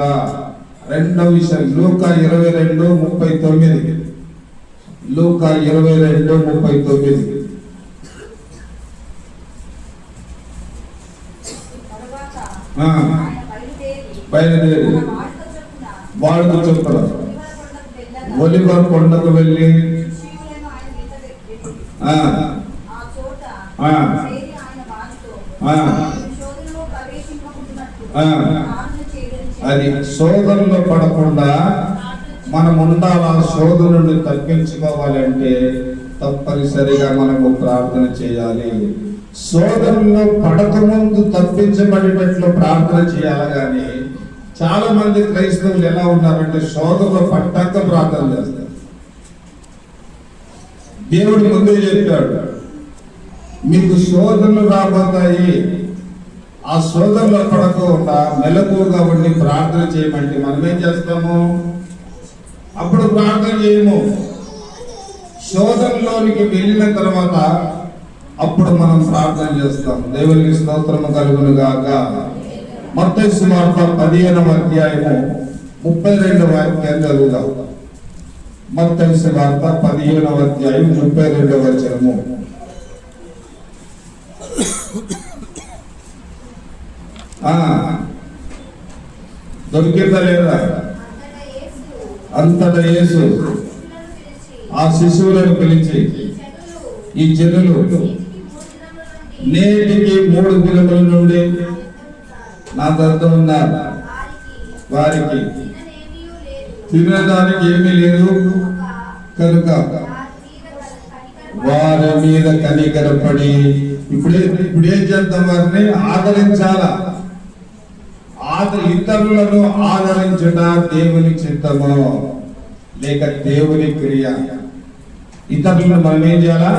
రెండవ విషయం లూకా 22:39. లూకా 22:39. బయలుదేరి వాడుకు చొప్పున ఒలివ కొండకు వెళ్ళి అది శోధనలో పడకుండా మనం ఉండాలా. శోధనను తప్పించుకోవాలి అంటే తప్పనిసరిగా మనము ప్రార్థన చేయాలి. శోధనలో పడకముందు తప్పించబడేటట్లు ప్రార్థన చేయాలి. కానీ చాలా మంది క్రైస్తవులు ఎలా ఉన్నారంటే శోధనలో పడ్డాక ప్రార్థన చేస్తారు. దేవుడు ముందే చెప్పాడు, మీకు శోధనలు రాబోతాయి. ఆ శోధనలో పడకుండా మెలకువగా ఉండి ప్రార్థన చేయమంటే మనం ఏం చేస్తాము? అప్పుడు ప్రార్థన చేయము. శోధనలోనికి వెళ్ళిన తర్వాత అప్పుడు మనం ప్రార్థన చేస్తాం. దేవునికి స్తోత్రము కలుగును గాక. మత్తయి సువార్త 15:32 వాక్యాన్ని చదువుదాం. మత్తయి సువార్త 15:32. దొరికిందా లేదా? అంతటా యేసు ఆ శిశువులను పిలిచి, ఈ జనులు నేటికి 3 దినముల నుండి నా వద్ద ఉన్నారు, వారికి తినడానికి ఏమీ లేదు కనుక వారి మీద కనికరపడి ఇప్పుడేం చేద్దాం? వారిని ఆదరించాలా. ఇతరులను ఆదరించుట దేవుని చిత్తము లేక దేవుని క్రియ. ఇతరులను మనం ఏం చేయాలా?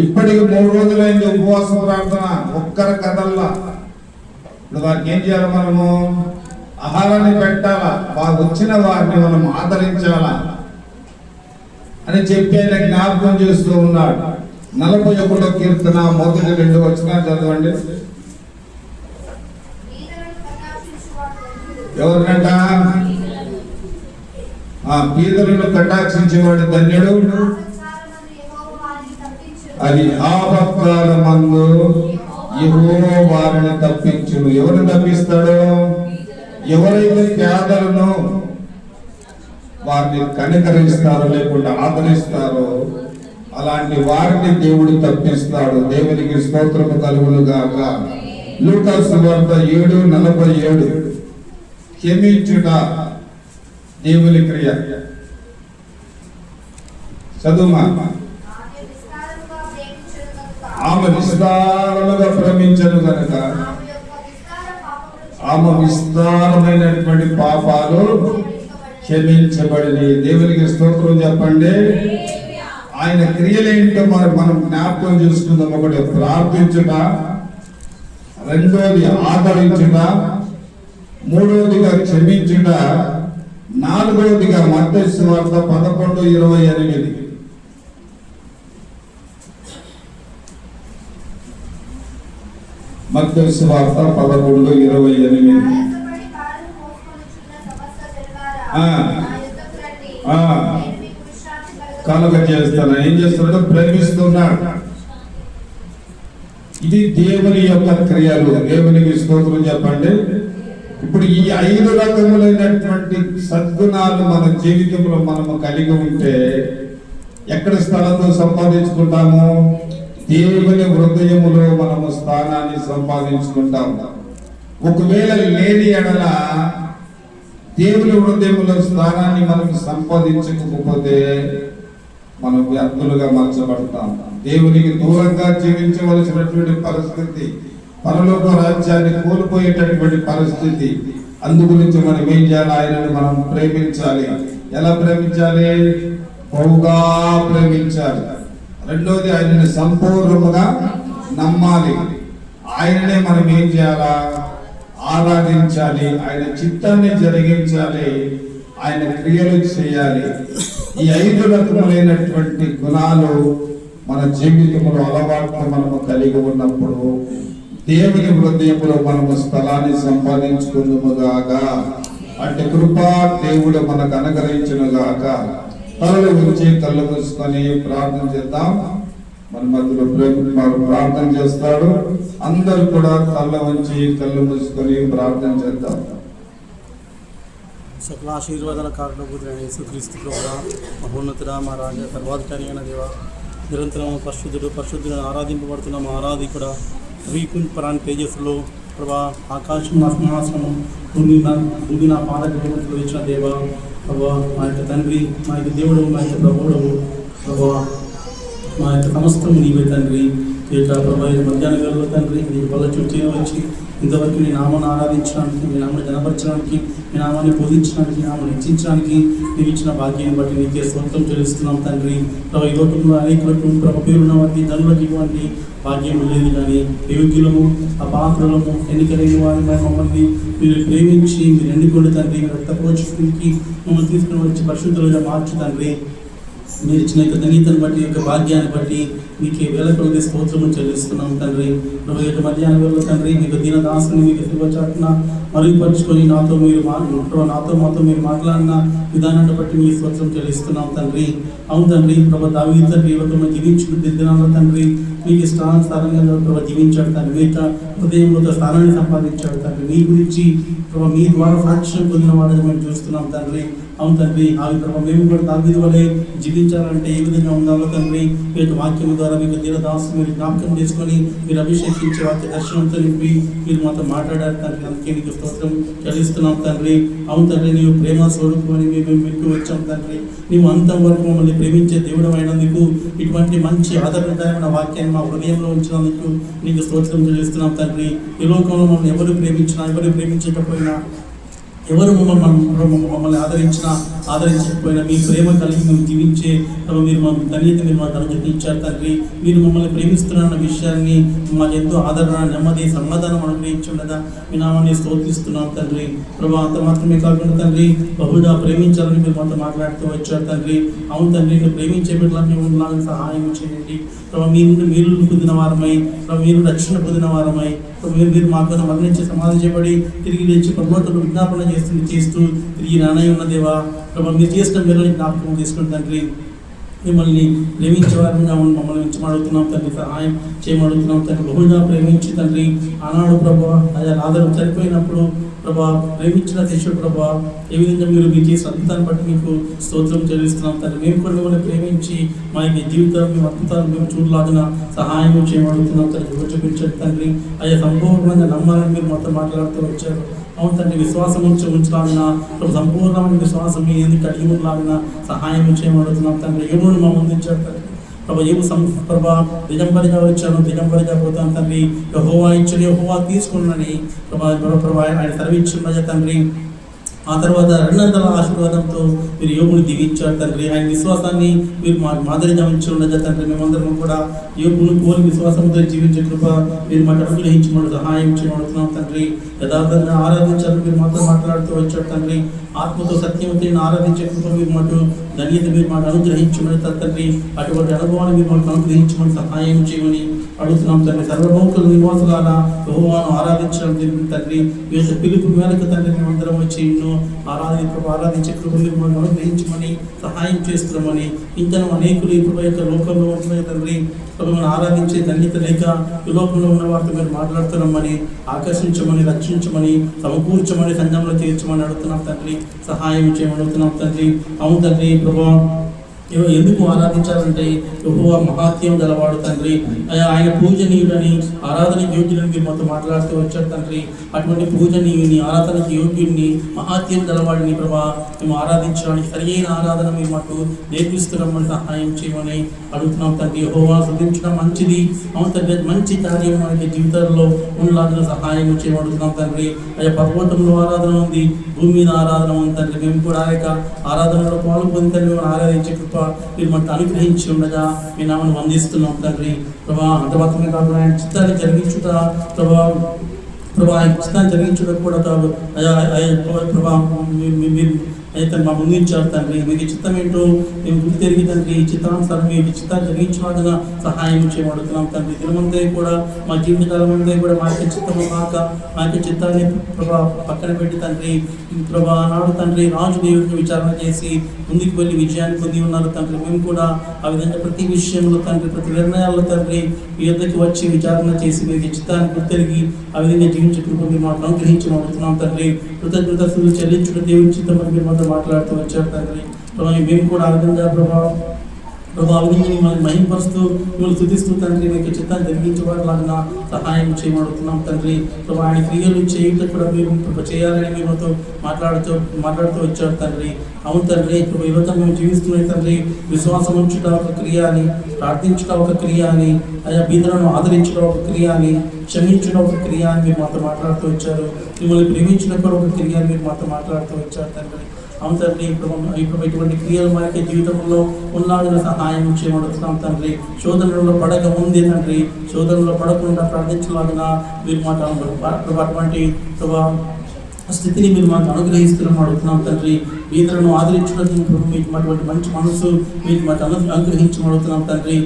ఇప్పటికి 3 రోజులైంది ఉపవాస ప్రార్థన, ఒక్కరి కథల్లా. ఇప్పుడు వారికి ఏం చేయాలి? మనము ఆహారాన్ని పెట్టాలా, వచ్చిన వారిని మనం ఆదరించాలా అని చెప్పి ఆయన జ్ఞాపకం చేస్తూ ఉన్నాడు. 41వ కీర్తన 1-2 వచనాలు చదవండి. ఎవరినంట? పీదలను కటాక్షించేవాడు ధన్యుడు. అది ఆపత్కాలమందు యెహోవా వారిని తప్పించును. ఎవరిని తప్పిస్తాడు? ఎవరైతే పేదలను వారిని కనికరిస్తారో లేకుండా ఆదరిస్తారో అలాంటి వారిని దేవుడు తప్పిస్తాడు. దేవునికి స్తోత్రము కలుగును గాక. లూకా సువార్త 7:47. క్షమించుట దేవుని క్రియ. చదువుమా. ఆమె విస్తారముగా ప్రేమించను కనుక ఆమె విస్తారమైనటువంటి పాపాలు క్షమించబడినవి. దేవునికి స్తోత్రం చెప్పండి. ఆయన క్రియలేంటో మనం జ్ఞాపకం చేసుకుందాం. ఒకటి ప్రార్థించుట, రెండోది ఆదరించుట, మూడవదిగా క్షమించుట, నాలుగవదిగా మత్తయి సువార్త 11:28. మత్తయి సువార్త 11:28. కనుక చేస్తాను. ఏం చేస్తున్నాడు? ప్రేమిస్తున్నాడు. ఇది దేవుని యొక్క క్రియలు. దేవునికి స్తోత్రం చెప్పండి. ఇప్పుడు ఈ 5 రకములైనటువంటి సద్గుణాలు మన జీవితంలో మనము కలిగి ఉంటే ఎక్కడ స్థలంతో సంపాదించుకుంటాము? దేవుని హృదయములో మనము స్థానాన్ని సంపాదించుకుంటాము. ఒకవేళ లేని ఎడల దేవుని హృదయములో స్థానాన్ని మనకు సంపాదించకపోతే మనం వ్యర్థులుగా మార్చబడతాం. దేవునికి దూరంగా జీవించవలసినటువంటి పరిస్థితి, పరలోక రాజ్యాన్ని కోల్పోయేటటువంటి పరిస్థితి. అందుగురించి మనం ఏం చేయాలి? ఆయనను మనం ప్రేమించాలి. ఎలా ప్రేమించాలి? బహుగా ప్రేమించాలి. రెండోది, ఆయనని సంపూర్ణముగా నమ్మాలి. ఆయననే మనం ఏం చేయాలా? ఆరాధించాలి. ఆయన చిత్తాన్ని జరిగించాలి. ఆయన క్రియలు చేయాలి. ఈ 5 రకములైనటువంటి గుణాలు మన జీవితంలో అలవాట్లు మనము కలిగి ఉన్నప్పుడు దేవుని హృదయంలో మనము స్థలాన్ని సంపాదించుకుందుముగాక. అట్టి కృపా దేవుడు మనకు అనుగ్రహించునుగాక. తలలు ఉంచి కళ్ళు మూసుకొని ప్రార్థన చేద్దాం. మన మధ్యలో ప్రేమ ప్రార్థన చేస్తాడు. అందరూ కూడా కళ్ళు ఉంచి కళ్ళు మూసుకొని ప్రార్థన చేద్దాం. సకల ఆశీర్వాదాల కారణభూతుడైన యేసుక్రీస్తు ప్రభువా, మహోన్నతుడా, మా రాజా, సర్వాధికారి అయిన దేవ, నిరంతరం పరిశుద్ధులను ఆరాధింపబడుతున్న మా ఆరాధికుడా, పరాన్ తేజస్సులో ప్రభా, ఆకాశం నా సింహాసనము, భూమి నా పాదకములో ఇచ్చిన దేవ, ప్రభా, మా యొక్క తండ్రి, మా యొక్క దేవుడు, మా యొక్క ప్రభువుడవు ప్రభా, మా యొక్క సమస్తము నీవే తండ్రి. ఈ యొక్క ప్రభా, మధ్యాహ్న వేళలో తండ్రి నీకు వల్ల చుట్టూ వచ్చి ఇంతవరకు నీ నామాన్ని ఆరాధించడానికి, మీ నామాన్ని జనపరచడానికి, మీ నామాన్ని బోధించడానికి, నామాన్ని హెచ్చించడానికి నీవు ఇచ్చిన భాగ్యాన్ని బట్టి నీకే స్తోత్రం చెల్లిస్తున్నాం తండ్రి. ప్రభా, ఈ లోకంలో అనేకులకు ప్రభ పేరున్న వారికి ధనులకు ఇటువంటి భాగ్యం లేదు, కానీ యోగ్యులము, అపాత్రులము, ఎన్నికలేని వారిని మమ్మల్ని మీరు ప్రేమించి మీరు ఎన్నుకోండి తండ్రి. రక్తపోషకునికి మమ్మల్ని తీసుకుని వచ్చి పరిశుద్ధులుగా మార్చు తండ్రి. మీరు ఇచ్చిన యొక్క ధన్యతను బట్టి, యొక్క భాగ్యాన్ని బట్టి మీకు వేల కొద్ది స్తోత్రము చెల్లిస్తున్నాం తండ్రి. ప్రభు, యొక్క మధ్యాహ్నం వేళ తండ్రి మీకు దీనదాసుని మీకు శివచాటున మరుగుపరుచుకొని నాతో మాతో మీరు మాట్లాడిన విధానాన్ని బట్టి మీ స్తోత్రం చెల్లిస్తున్నాం తండ్రి. అవును తండ్రి, ప్రభు దావీదు తండ్రి యువకులను జీవించిన దినాల్లో తండ్రి మీకు ఇష్టానుసారంగా ప్రభు జీవించాడు తండ్రి. మీ యొక్క హృదయంలో స్థానాన్ని సంపాదించాడు తండ్రి. మీ గురించి ప్రభు మీ ద్వారా సాక్ష్యం పొందిన వాడిని మేము చూస్తున్నాం తండ్రి. అవును తండ్రి, అవి ప్రభు మేము కూడా దావీదు వలె జీవించాలంటే ఏ విధంగా ఉండాలో తండ్రి మీ యొక్క వాక్యం ద్వారా మీకు దీనదాసు మీరు జ్ఞాపకం చేసుకొని మీరు అభిషేకించే వాక్య దర్శనంతో నింపి మీరు మాతో మాట్లాడారు తండ్రి. అందుకే నీకు స్తోత్రం చెల్లిస్తున్నాం తండ్రి. అవును తండ్రి, నీవు ప్రేమ స్వరూపమని మేము మీకు వచ్చాం తండ్రి. నీవు అంతం వరకు మమ్మల్ని ప్రేమించే దేవుడు అయినందుకు, ఇటువంటి మంచి ఆదరణకరమైన వాక్యాన్ని మా హృదయంలో ఉంచినందుకు నీకు స్తోత్రం చెల్లిస్తున్నాం తండ్రి. ఈ లోకంలో మమ్మల్ని ఎవరు ప్రేమించినా, ఎవరు ప్రేమించకపోయినా, ఎవరు మమ్మల్ని ఆదరించకపోయినా మీ ప్రేమ కలిగి మేము జీవించే మీరు మా ధన్యత మీరు మాకు అనుగ్రహించారు తండ్రి. మీరు మమ్మల్ని ప్రేమిస్తున్న విషయాన్ని మాకు ఎంతో ఆదరణ, నెమ్మది, సమాధానం అనుగ్రహించుండగా మీ నామాన్ని స్తోత్రిస్తున్నాం తండ్రి. ప్రభు, అంత మాత్రమే కాకుండా తండ్రి బహుగా ప్రేమించాలని మీరు మాతో మాట్లాడుతూ వచ్చారు తండ్రి. అవును తండ్రి, మీరు ప్రేమించే బిడ్డలని నాకు సహాయం చేయండి ప్రభు. మీరు పొందిన వారమై ప్రభు, మీరు రక్షణ పొందిన వారమై మీరు మాకు మరణించి సమాధి చేయబడి తిరిగి లేచి ప్రభుత్వం విజ్ఞాపన చేస్తూ తిరిగి నానయ్య ఉన్న దేవా ప్రభు, మీరు చేసిన మీరు జ్ఞాపకం చేసుకుని తండ్రి మిమ్మల్ని ప్రేమించే వారంగా మమ్మల్ని ఉంచమడుగుతున్నాం తండ్రి. సహాయం చేయమడుగుతున్నాం తండ్రి. బహుగా ప్రేమించి తండ్రి ఆనాడు ప్రభు అయా ఆధారం చనిపోయినప్పుడు ప్రభా ప్రేమించిన శిష్యుడు ప్రభా ఏ విధంగా మీరు మీ చేసిన అద్భుతాన్ని బట్టి మీకు స్తోత్రం చెల్లిస్తున్నాం తండ్రి. మేము కూడా మిమ్మల్ని ప్రేమించి మా యొక్క జీవితాలు మేము అద్భుతాలు మేము చూడలాగిన సహాయం చేయమడుగుతున్నాం తండ్రి. చూపించండి తండ్రి. అయ్యా సంపూర్ణంగా నమ్మాలని మీరు మొత్తం మాట్లాడుతూ వచ్చారు. అవును తండ్రి, విశ్వాసం ఉంచలాగిన సంపూర్ణమైన విశ్వాసం మీ ఎందుకు కలిగి ఉండలాగిన సహాయం చేయమడుగుతున్నాం తండ్రి. ఎవరు మా ముందుంచారు తండ్రి. ప్రభా ప్రభా దిగంబరిగా వచ్చాను, దిగంబరిగా పోతాను తండ్రి. యెహోవా ఇచ్చాడు, యెహోవా తీసుకున్నానని ప్రభా ఆయన సెలవిచ్చున్నది తండ్రి. ఆ తర్వాత రెండంతల ఆశీర్వాదంతో మీరు యోగుని దీవించారు తండ్రి. ఆయన విశ్వాసాన్ని మీరు మాదిరిగా ఉంచి ఉండగా తండ్రి. మేమందరం కూడా యోగుని కోరి విశ్వాసంతో జీవించే కృప మీరు మాకు అనుగ్రహించమని సహాయం చేయమడుతున్నాం తండ్రి. యథార్థంగా ఆరాధించాలని మీరు మాతో మాట్లాడుతూ వచ్చారు తండ్రి. ఆత్మతో సత్యంతో ఆరాధించే కృప మీరు మాకు ధన్యత మీరు మాకు అనుగ్రహించమని తండ్రి. అటువంటి అనుభవాన్ని మీరు మాకు అనుగ్రహించమని సహాయం చేయమని అడుగుతున్నాం తండ్రి. సర్వలోకుల నివాసులారా యెహోవాను ఆరాధించడం జరిగింది తండ్రి. ఈ యొక్క పిలుపు మేరకు తండ్రి మేమందరం వచ్చి ఎన్నో ఆరాధించే కృపను మనం అనుగ్రహించమని సహాయం చేస్తున్నామని, ఇంతను అనేకులు ఇప్పుడు యొక్క లోకంలో ఉంటున్నాయి తండ్రి. మనం ఆరాధించే ధన్యత లేక ఈ లోకంలో ఉన్న వారితో మీరు మాట్లాడుతున్నామని, ఆకర్షించమని, రక్షించమని, సమకూర్చమని, సంఘంలో చేర్చమని అడుగుతున్నాం తండ్రి. సహాయం చేయమని అడుగుతున్నాం తండ్రి. అవును తండ్రి ప్రభా, ఎందుకు ఆరాధించాలంటే యెహోవా మహాత్యం గలవాడు తండ్రి. ఆయన పూజనీయుడని, ఆరాధన యోగ్యులని మీరు మాతో మాట్లాడుతూ వచ్చారు తండ్రి. అటువంటి పూజనీయుని, ఆరాధనకి యోగ్యుడిని, మహాత్యం గలవాడిని ప్రభా మేము ఆరాధించడానికి సరియైన ఆరాధన మీరు మాకు నేర్పిస్తున్నామని సహాయం చేయమని అడుగుతున్నాం తండ్రి. యెహోవా స్తుతించడం మంచిది. అవును తండ్రి, మంచి కార్యం మనకి జీవితంలో ఉన్నలాగా సహాయం చేయమడుగుతున్నాం తండ్రి. అయ్యా పర్వతంలో ఆరాధన ఉంది, భూమి మీద ఆరాధన ఉంది తండ్రి. మేము కూడా ఆ యొక్క ఆరాధనలో పాల్గొని తండ్రి మేము ఆరాధించే కృప మీరు మనకు అనుగ్రహించి ఉండగా మీ నామను వందిస్తున్నాం తండ్రి. ప్రభా అంత మాత్రమే కాకుండా ఆయన చిత్తాన్ని జరిగించుట ప్రభా ఆయన చిత్తాన్ని జరిగించుట కూడా ప్రభా మీరు అయితే మా ముందుంచారు తండ్రి. మీకు చిత్తం ఏంటో మేము గుర్తు తిరిగి తండ్రి చిత్తానుసారం మీ చిత్తాన్ని జరిగించడానికి సహాయం చేయబడుతున్నాం తండ్రి. దినమంతా కూడా మా జీవితకాలం అంతా కూడా మా యొక్క చిత్తము కాక మా యొక్క చిత్తాన్ని ప్రభా పక్కన పెట్టి తండ్రి ప్రభా నాడు తండ్రి రాజు దేవుడిని విచారణ చేసి ముందుకు వెళ్ళి విజయాన్ని పొంది ఉన్నారు తండ్రి. మేము కూడా ఆ విధంగా ప్రతి విషయంలో తండ్రి, ప్రతి నిర్ణయాల్లో తండ్రి మీ యొద్దకు వచ్చి విచారణ చేసి మీకు చిత్తాన్ని గుర్తెరిగి ఆ విధంగా జీవించుకుంటూ మీరు మాకు అనుగ్రహించబడుతున్నాం తండ్రి. కృతజ్ఞతలు చెల్లించుడు దేవుడి చిత్తం మీరు మాతో మాట్లాడుతూ వచ్చారు తండ్రి. మేము కూడా ఆ విధంగా ప్రభా ఆ విధంగా మిమ్మల్ని మహింపరుస్తూ మిమ్మల్ని స్తుతిస్తూ తండ్రి మీకు చిత్తాన్ని జరిగించేవారిలాగా సహాయం చేయబడుతున్నాం తండ్రి. ప్రభా ఆయన క్రియలు చేయుట కూడా మీరు చేయాలని మీతో మాట్లాడుతూ వచ్చారు తండ్రి. అవును తండ్రి, ఇప్పుడు యువత మేము జీవిస్తున్నాయి తండ్రి. విశ్వాసం ఉంచుట ఒక క్రియ అని, ప్రార్థించుట ఒక క్రియ అని, ఆయా బీదలను ఆదరించడం ఒక క్రియ అని, క్షమించడం ఒక క్రియ అని మీరు మాతో మాట్లాడుతూ వచ్చారు. మిమ్మల్ని ప్రేమించడం కూడా ఒక క్రియ అని మీరు మాతో మాట్లాడుతూ వచ్చారు తండ్రి. అవును తండ్రి, ఇప్పుడు ఇటువంటి క్రియలు మనకి జీవితంలో ఉన్నాడని సహాయం చేయబడుతున్నాం తండ్రి. శోధనలో పడక ముందే తండ్రి, శోధనలో పడకుండా ప్రార్థించలాగిన మీరు మాట అటువంటి స్థితిని మీరు మాకు అనుగ్రహిస్తున్నాం అడుగుతున్నాం తండ్రి. బీదలను ఆదరించడానికి మీకు అటువంటి మంచి మనసు మీకు మాకు అనుగ్రహించమడుగుతున్నాం తండ్రి.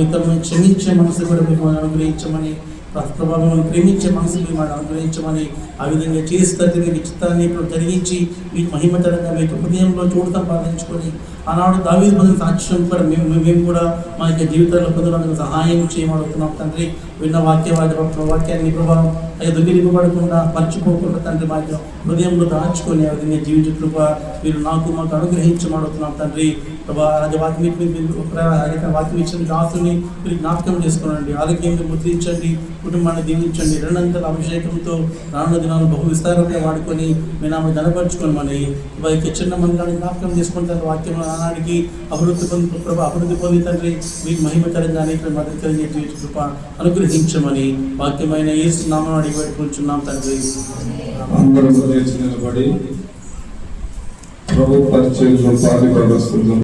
ఇతరులను క్షమించే మనసు కూడా మీకు అనుగ్రహించమని, ప్రభావం ప్రేమించే మనసు మీరు మాకు అనుగ్రహించమని, ఆ విధంగా చేస్తే మీ చిత్తాన్ని ఇప్పుడు జరిగించి మీకు మహిమతరంగా మీకు హృదయంలో చోటు సంపాదించుకొని ఆనాడు దావీదు పొందిన సాక్ష్యం కూడా మేము కూడా మా యొక్క జీవితాల్లో పొందడానికి సహాయం చేయమడుగుతున్నాం తండ్రి. విన్న వాక్యాన్ని ప్రభావం దొంగిలింపబడకుండా మర్చిపోకుండా తండ్రి మా యొక్క హృదయంలో దాచుకొని ఆ విధంగా జీవించే కృప మీరు మాకు అనుగ్రహించమడుగుతున్నాం తండ్రి. ప్రభా వాక్యం ఇచ్చిన దాసుని మీరు జ్ఞాపకం చేసుకోనండి, ఆరోగ్యంగా ముద్రించండి, కుటుంబాన్ని దీవించండి, రెండంతల అభిషేకంతో రానున్న దినాలు బహు విస్తారంగా వాడుకొని మీ నామ గణపరచుకొని మన చిన్న మందిరాన్ని జ్ఞాపకం చేసుకుంటారు. వాక్యం ఆనాడికి అభివృద్ధి పొంది తండ్రి మీకు మహిమకరంగానే ఇక్కడ మద్దతుకరంగా జీవించే కృప అనుగ్రహించమని వాక్యమైన యేసు నామమున అడిగి పెట్టుకుంటున్నాం తండ్రి. అందరూ నిలబడి ప్రభు పరిచయంలో పాలుపరుస్తుంది.